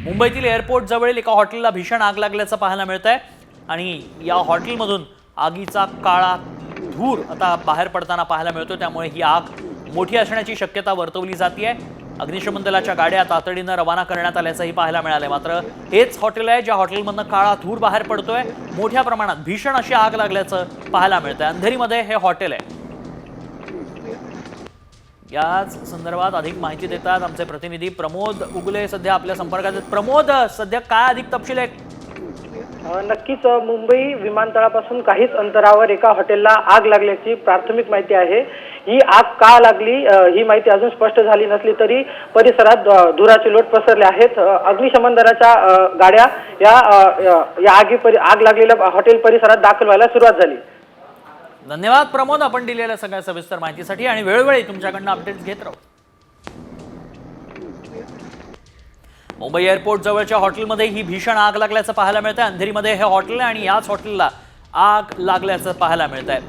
मुंबईतील एअरपोर्ट जवळील एका हॉटेलला भीषण आग लागल्याचं पाहायला मिळतंय आणि या हॉटेलमधून आगीचा काळा धूर आता बाहेर पडताना पाहायला मिळतो। त्यामुळे ही आग मोठी असण्याची शक्यता वर्तवली जाते। अग्निशमन दलाच्या गाड्या तातडीनं रवाना करण्यात आल्याचंही पाहायला मिळालंय। मात्र हेच हॉटेल आहे ज्या हॉटेलमधनं काळा धूर बाहेर पडतोय। मोठ्या प्रमाणात भीषण अशी आग लागल्याचं पाहायला मिळतंय। अंधेरीमध्ये हे हॉटेल आहे। याच संदर्भात अधिक माहिती देतात आमचे प्रतिनिधी प्रमोद उगले सध्या आपल्या संपर्कात आहेत। प्रमोद, सध्या काय अधिक तपशील आहे? नक्कीच मुंबई विमानतळापासून काहीच अंतरावर एका हॉटेलला आग लागल्याची प्राथमिक माहिती आहे। ही आग का लागली ही माहिती अजून स्पष्ट झाली नसली तरी परिसरात धुराचे लोट पसरले आहेत। अग्निशमन दलाच्या गाड्या या आग लागलेल्या हॉटेल परिसरात दाखल व्हायला सुरुवात झाली। धन्यवाद प्रमोद, आपण दिलेल्या सगळ्या सविस्तर माहितीसाठी आणि वेळोवेळी तुमच्याकडून अपडेट्स घेत राहू। मुंबई एअरपोर्ट जवळच्या हॉटेलमध्ये ही भीषण आग लागल्याचं पाहायला मिळतंय। अंधेरीमध्ये हे हॉटेल आहे आणि याच हॉटेलला आग लागल्याचं पाहायला मिळतंय।